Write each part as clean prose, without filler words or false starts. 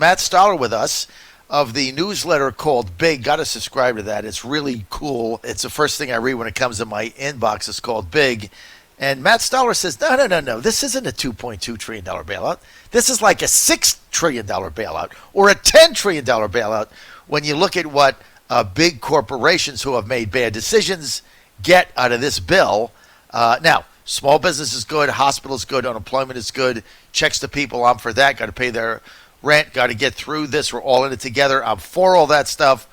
Matt Stoller with us of the newsletter called Big. Got to subscribe to that. It's really cool. It's the first thing I read when it comes in my inbox. It's called Big. And Matt Stoller says, no. This isn't a $2.2 trillion bailout. This is like a $6 trillion bailout or a $10 trillion bailout when you look at what big corporations who have made bad decisions get out of this bill. Now, small business is good, hospital is good, unemployment is good, checks to people, I'm for that, got to pay their rent, got to get through this, we're all in it together, I'm for all that stuff.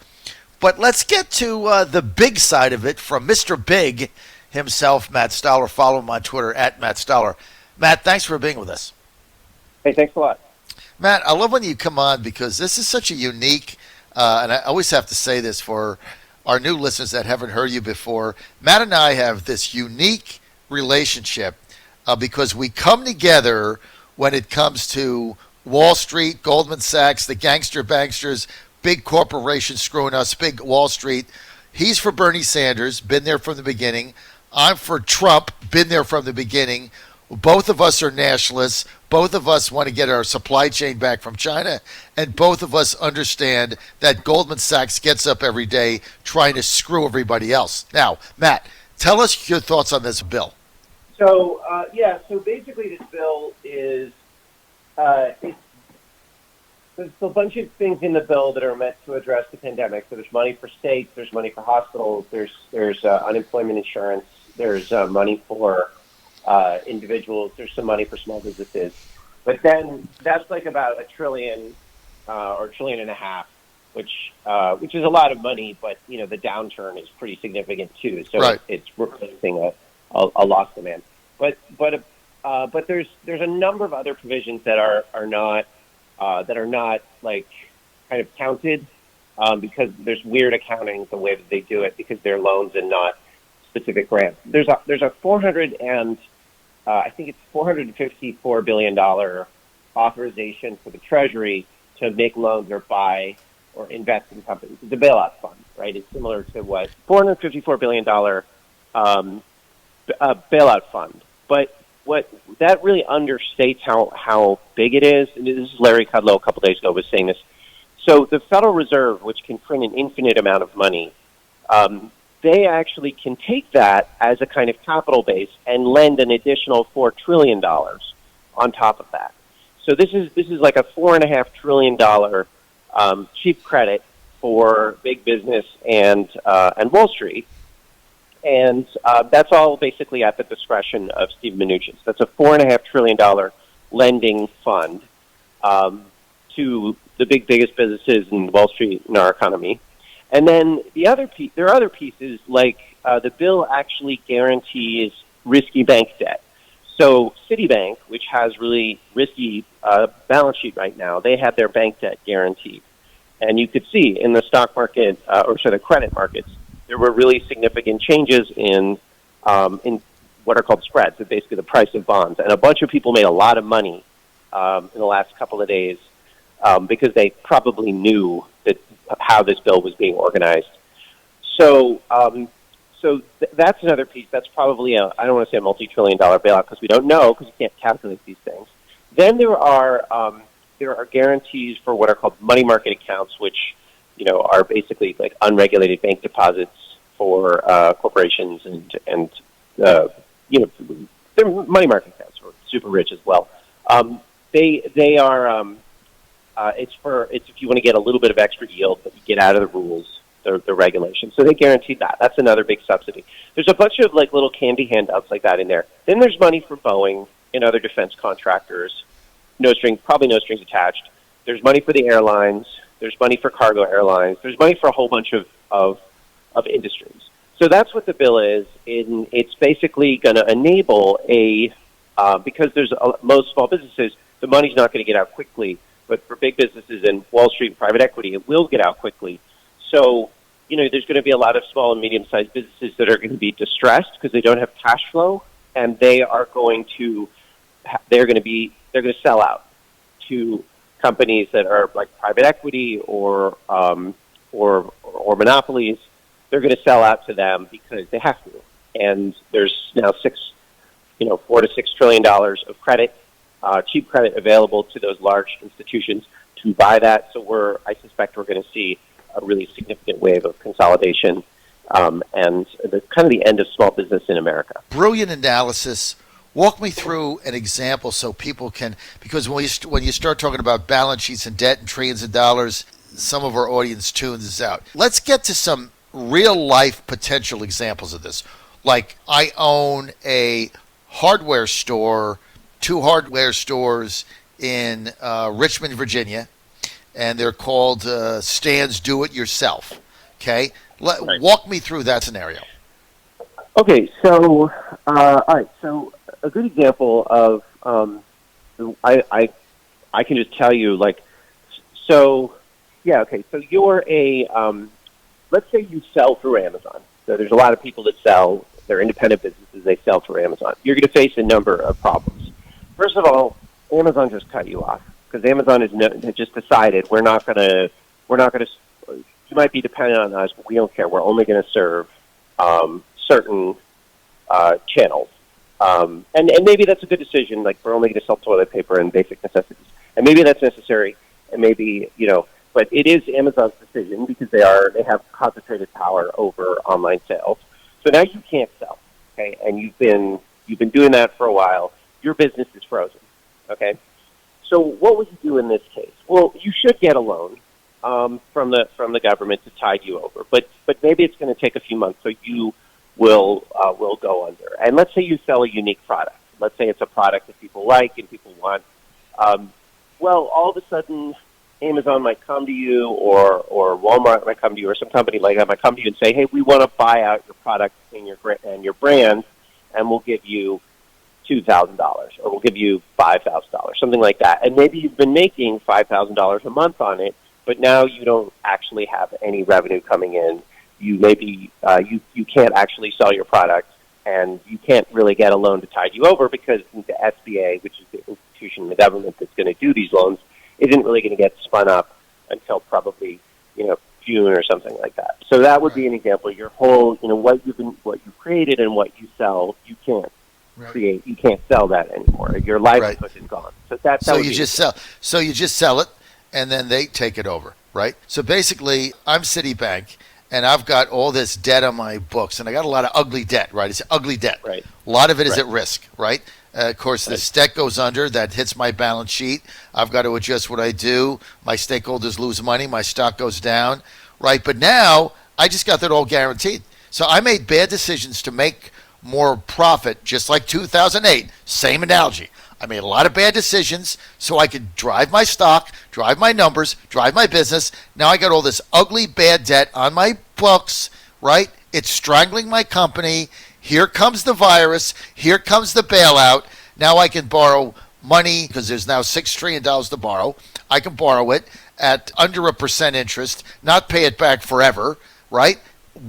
But let's get to the big side of it from Mr. Big himself, Matt Stoller. Follow him on Twitter at Matt Stoller. Matt, thanks for being with us. Hey, thanks a lot. Matt, I love when you come on because this is such a unique, and I always have to say this for our new listeners that haven't heard you before. Matt and I have this unique relationship because we come together when it comes to Wall Street, Goldman Sachs, the gangster banksters, big corporations screwing us, big Wall Street. He's for Bernie Sanders, been there from the beginning. I'm for Trump, been there from the beginning. Both of us are nationalists. Both of us want to get our supply chain back from China. And both of us understand that Goldman Sachs gets up every day trying to screw everybody else. Now, Matt, tell us your thoughts on this bill. So basically this bill is, there's a bunch of things in the bill that are meant to address the pandemic. So there's money for states, there's money for hospitals, there's unemployment insurance, there's money for individuals, there's some money for small businesses. But then that's like about $1 trillion or $1.5 trillion, which is a lot of money, but the downturn is pretty significant too. So right. It's replacing a lost demand. But there's a number of other provisions that are not like kind of counted because there's weird accounting the way that they do it because they're loans and not specific grants. There's a $454 billion authorization for the Treasury to make loans or buy or invest in companies. It's a bailout fund, right? It's similar to what $454 billion bailout fund, but what that really understates how big it is. And this is Larry Kudlow a couple days ago was saying this. So the Federal Reserve, which can print an infinite amount of money, they actually can take that as a kind of capital base and lend an additional $4 trillion on top of that. So this is like a $4.5 trillion cheap credit for big business and Wall Street. And that's all basically at the discretion of Steve Mnuchin. That's a $4.5 trillion lending fund to the biggest businesses in Wall Street in our economy. And then there are other pieces like the bill actually guarantees risky bank debt. So Citibank, which has really risky balance sheet right now, they have their bank debt guaranteed. And you could see in the stock market, the credit markets, there were really significant changes in what are called spreads, so basically the price of bonds. And a bunch of people made a lot of money in the last couple of days because they probably knew that how this bill was being organized. So that's another piece. That's probably I don't want to say a multi-trillion-dollar bailout because we don't know because you can't calculate these things. Then there are guarantees for what are called money market accounts, which are basically like unregulated bank deposits for corporations and they're money market accounts for super rich as well. They are it's if you want to get a little bit of extra yield, but you get out of the rules, the regulations. So they guaranteed that. That's another big subsidy. There's a bunch of like little candy handouts like that in there. Then there's money for Boeing and other defense contractors. Probably no strings attached. There's money for the airlines. There's money for cargo airlines. There's money for a whole bunch of industries. So that's what the bill is. It's basically going to enable because there's most small businesses, the money's not going to get out quickly. But for big businesses and Wall Street and private equity, it will get out quickly. So, there's going to be a lot of small and medium-sized businesses that are going to be distressed because they don't have cash flow, and they're going to sell out to companies that are like private equity or monopolies. They're going to sell out to them because they have to. And there's now $4 to $6 trillion of credit, cheap credit available to those large institutions. to buy that. So I suspect we're going to see a really significant wave of consolidation and the end of small business in America. Brilliant analysis. Walk me through an example so people can, because when you start talking about balance sheets and debt and trillions of dollars, some of our audience tunes out. Let's get to some real life potential examples of this. Like, I own a hardware store, 2 hardware stores in Richmond, Virginia, and they're called Stan's Do It Yourself. Okay? Right. Walk me through that scenario. Okay, so, all right, so a good example of, I can just tell you, like, so, yeah, okay, so you're let's say you sell through Amazon. So there's a lot of people that sell, they're independent businesses, they sell through Amazon. You're going to face a number of problems. First of all, Amazon just cut you off, because Amazon has just decided we're not going to, you might be dependent on us, but we don't care. We're only going to serve certain channels. And maybe that's a good decision, like we're only going to sell toilet paper and basic necessities. And maybe that's necessary, and maybe, but it is Amazon's decision because they have concentrated power over online sales. So now you can't sell, okay? And you've been doing that for a while. Your business is frozen, okay? So what would you do in this case? Well, you should get a loan from the government to tide you over, but maybe it's going to take a few months, so you will go under. And let's say you sell a unique product. Let's say it's a product that people like and people want. Well, all of a sudden, Amazon might come to you, or Walmart might come to you, or some company like that might come to you and say, "Hey, we want to buy out your product and your brand, and we'll give you $2,000, or we'll give you $5,000, something like that." And maybe you've been making $5,000 a month on it, but now you don't actually have any revenue coming in. You maybe you can't actually sell your product, and you can't really get a loan to tide you over because the SBA, which is the institution in the government that's going to do these loans, isn't really going to get spun up until probably June or something like that. So that would be an example. Your whole what you created and what you sell, you can't create. You can't sell that anymore. Your livelihood is gone. So you just sell it, and then they take it over, right? So basically, I'm Citibank, and I've got all this debt on my books, and I got a lot of ugly debt, right? It's ugly debt. Right. A lot of it is at risk, right? Of course, this debt goes under, that hits my balance sheet. I've got to adjust what I do. My stakeholders lose money. My stock goes down, right? But now I just got that all guaranteed. So I made bad decisions to make more profit, just like 2008. Same analogy. I made a lot of bad decisions so I could drive my stock, drive my numbers, drive my business. Now I got all this ugly bad debt on my books, right? It's strangling my company. Here comes the virus. Here comes the bailout. Now I can borrow money because there's now $6 trillion to borrow. I can borrow it at under 1% interest, not pay it back forever, right?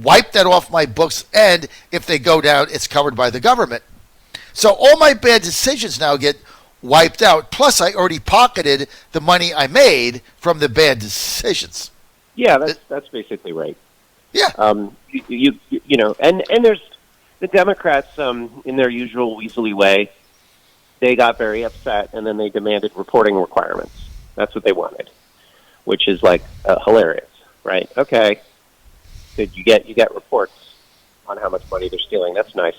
Wipe that off my books, and if they go down, it's covered by the government. So all my bad decisions now get wiped out. Plus, I already pocketed the money I made from the bad decisions. Yeah, that's basically right. Yeah. And there's the Democrats, in their usual weaselly way, they got very upset, and then they demanded reporting requirements. That's what they wanted, which is like hilarious, right? Okay, good. You get reports on how much money they're stealing. That's nice.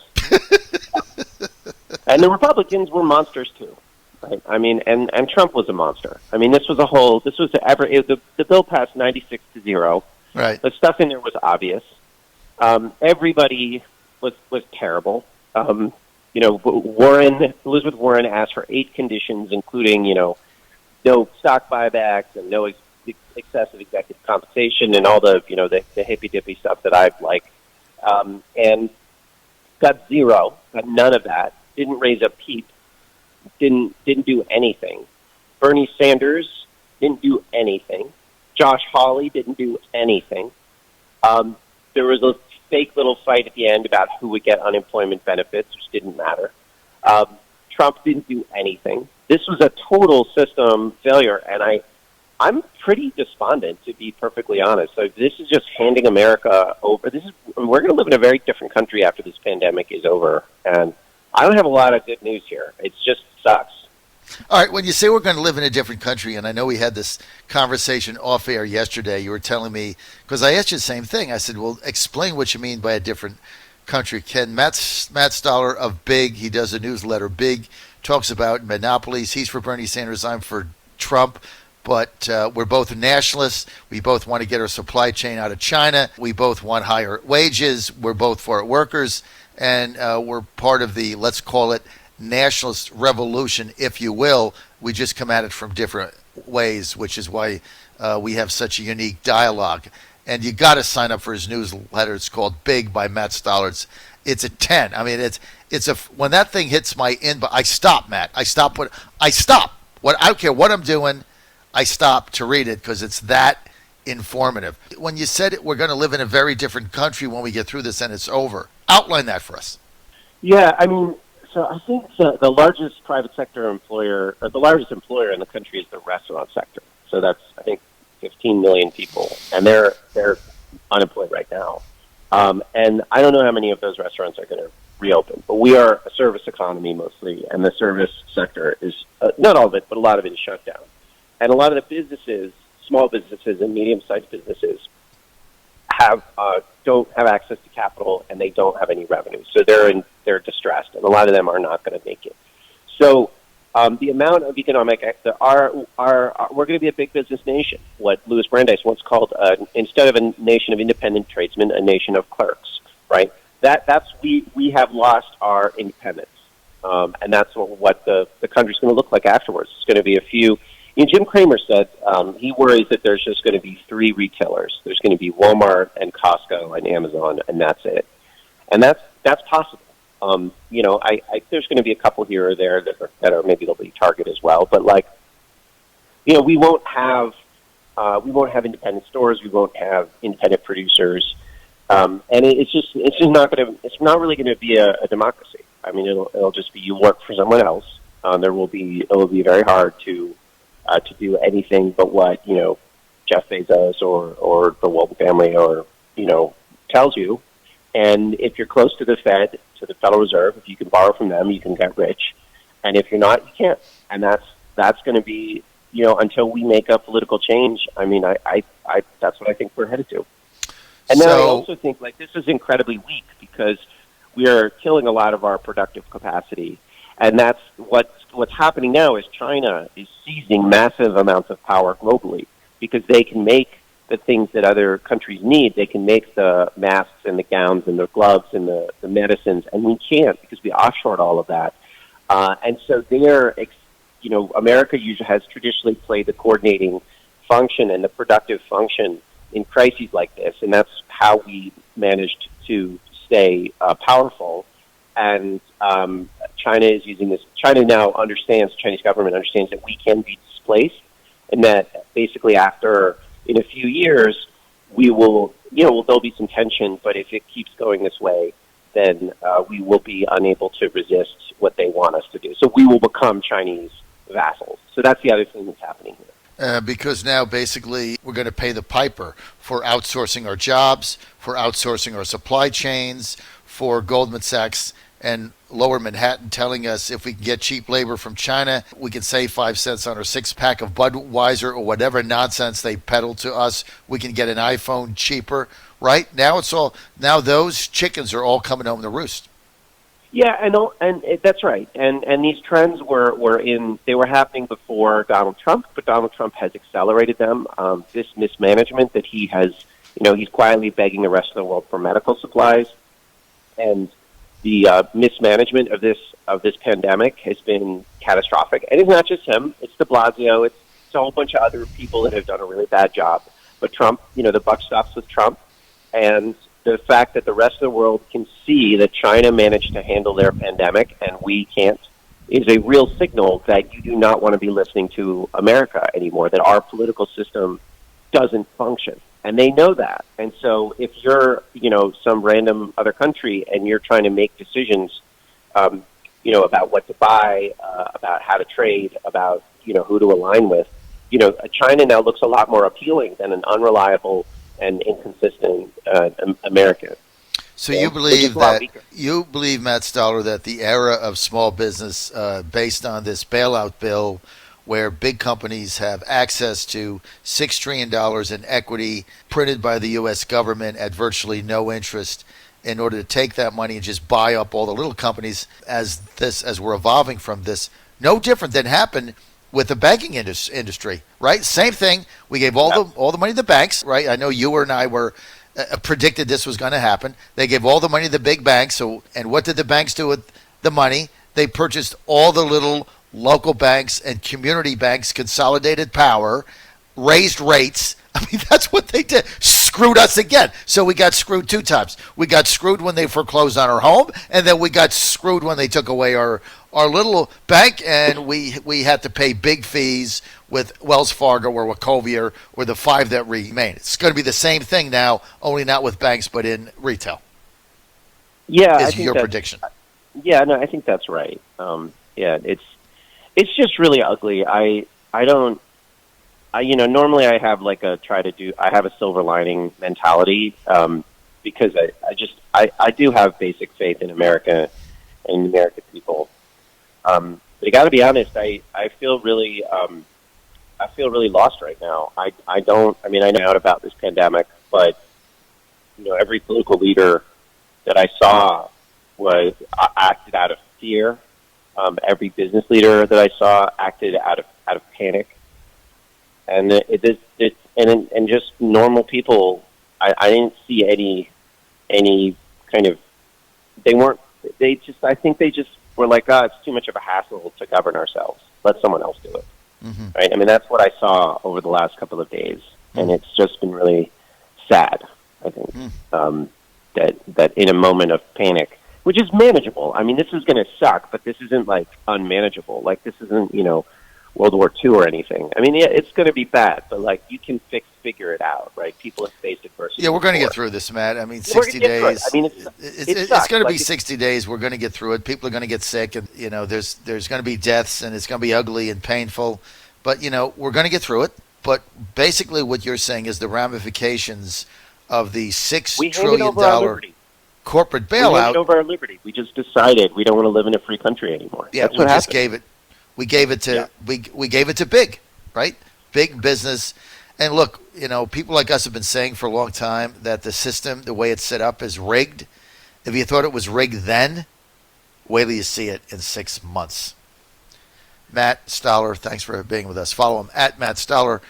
And the Republicans were monsters too, right? I mean, and Trump was a monster. I mean, the bill passed 96-0. Right. The stuff in there was obvious. Everybody was terrible. Elizabeth Warren asked for 8 conditions, including, no stock buybacks and no excessive executive compensation and all the hippy-dippy stuff that I like. And got 0, got none of that. Didn't raise a peep. Didn't do anything. Bernie Sanders didn't do anything. Josh Hawley didn't do anything. There was a fake little fight at the end about who would get unemployment benefits, which didn't matter. Trump didn't do anything. This was a total system failure, and I'm pretty despondent, to be perfectly honest. So this is just handing America over. We're going to live in a very different country after this pandemic is over, and I don't have a lot of good news here. It just sucks. All right, when you say we're going to live in a different country, and I know we had this conversation off air yesterday, you were telling me, because I asked you the same thing. I said, well, explain what you mean by a different country. Matt Stoller of Big, he does a newsletter. Big talks about monopolies. He's for Bernie Sanders. I'm for Trump. But we're both nationalists. We both want to get our supply chain out of China. We both want higher wages. We're both for workers. And we're part of the, let's call it, nationalist revolution, if you will. We just come at it from different ways, which is why we have such a unique dialogue. And you got to sign up for his newsletter. It's called Big by Matt Stoller. It's a 10. I mean, it's a when that thing hits my inbox, I stop, Matt. I stop. I don't care what I'm doing. I stop to read it because it's that informative. When you said we're going to live in a very different country when we get through this and it's over, outline that for us. Yeah, I mean, so I think the largest private sector employer, or the largest employer in the country, is the restaurant sector. So that's, I think, 15 million people, and they're unemployed right now. And I don't know how many of those restaurants are going to reopen, but we are a service economy mostly, and the service sector is, not all of it, but a lot of it is shut down. And a lot of the businesses, small businesses and medium-sized businesses, don't have access to capital, and they don't have any revenue. So they're distressed, and a lot of them are not going to make it. So the amount of economic, we're going to be a big business nation. What Louis Brandeis once called, instead of a nation of independent tradesmen, a nation of clerks. Right? We have lost our independence, and that's what the country's going to look like afterwards. It's going to be a few. Jim Cramer said he worries that there's just going to be 3 retailers. There's going to be Walmart and Costco and Amazon, and that's it. And that's possible. There's going to be a couple here or there that are maybe they'll be Target as well. But we won't have independent stores. We won't have independent producers, and it's not really going to be a democracy. I mean, it'll just be you work for someone else. It will be very hard to do anything but what Jeff Bezos or the Walton family tells you. And if you're close to the Fed, to the Federal Reserve, if you can borrow from them, you can get rich. And if you're not, you can't. And that's going to be until we make a political change. I mean, I that's what I think we're headed to. And then I also think this is incredibly weak because we are killing a lot of our productive capacity. And that's what's happening now is China is seizing massive amounts of power globally because they can make the things that other countries need. They can make the masks and the gowns and the gloves and the medicines, and we can't because we offshored all of that. And so America usually has traditionally played the coordinating function and the productive function in crises like this, and that's how we managed to stay powerful. And China is using this. China now understands, the Chinese government understands that we can be displaced, and that basically in a few years, we will, there'll be some tension, but if it keeps going this way, then we will be unable to resist what they want us to do. So we will become Chinese vassals. So that's the other thing that's happening here. Because now basically we're going to pay the piper for outsourcing our jobs, for outsourcing our supply chains, for Goldman Sachs and Lower Manhattan telling us if we can get cheap labor from China, we can save 5 cents on our 6-pack of Budweiser or whatever nonsense they peddle to us. We can get an iPhone cheaper, right? Now those chickens are all coming home to roost. Yeah, and that's right. And these trends they were happening before Donald Trump, but Donald Trump has accelerated them. This mismanagement that he has, he's quietly begging the rest of the world for medical supplies, and the mismanagement of this pandemic has been catastrophic. And it's not just him; it's De Blasio, it's a whole bunch of other people that have done a really bad job. But Trump, the buck stops with Trump, and the fact that the rest of the world can see that China managed to handle their pandemic and we can't is a real signal that you do not want to be listening to America anymore, that our political system doesn't function. And they know that. And so if you're, some random other country and you're trying to make decisions, about what to buy, about how to trade, about, who to align with, China now looks a lot more appealing than an unreliable and inconsistent American. So you believe Matt Stoller, that the era of small business, based on this bailout bill, where big companies have access to $6 trillion in equity printed by the U.S. government at virtually no interest, in order to take that money and just buy up all the little companies, as we're evolving from this, no different than happened with the banking industry, right? Same thing. We gave all the money to the banks, right? I know you and I were predicted this was going to happen. They gave all the money to the big banks. And what did the banks do with the money? They purchased all the little local banks and community banks, consolidated power, raised rates. I mean, that's what they did. Screwed us again. So we got screwed 2 times. We got screwed when they foreclosed on our home, and then we got screwed when they took away our little bank, and we had to pay big fees with Wells Fargo or Wachovia or the 5 that remain. It's going to be the same thing now, only not with banks, but in retail. Yeah, is your prediction? Yeah, no, I think that's right. It's just really ugly. Normally I have I have a silver lining mentality, because I do have basic faith in America and American people. But I got to be honest, I feel really lost right now. I know out about this pandemic, but every political leader that I saw was acted out of fear. Every business leader that I saw acted out of panic. And and just normal people, I didn't see any kind of, I think they just were like, it's too much of a hassle to govern ourselves. Let someone else do it. Mm-hmm. Right? I mean, that's what I saw over the last couple of days. Mm-hmm. And it's just been really sad, I think, that in a moment of panic, which is manageable. I mean, this is going to suck, but this isn't like unmanageable. Like, this isn't, World War II or anything. I mean, yeah, it's going to be bad, but like you can figure it out, right? People have faced adversity. Yeah, we're going to get through this, Matt. I mean, 60 days. I mean, it's going to be 60 days. We're going to get through it. People are going to get sick, and there's going to be deaths, and it's going to be ugly and painful. But we're going to get through it. But basically, what you're saying is the ramifications of the $6 trillion corporate bailout. We handed over our liberty. We just decided we don't want to live in a free country anymore. Yeah, we just gave it. We gave it to we gave it to big, right? Big business. And look, people like us have been saying for a long time that the system, the way it's set up, is rigged. If you thought it was rigged then, wait till you see it in 6 months. Matt Stoller, thanks for being with us. Follow him at Matt Stoller.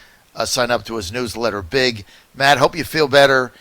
Sign up to his newsletter, Big. Matt, hope you feel better.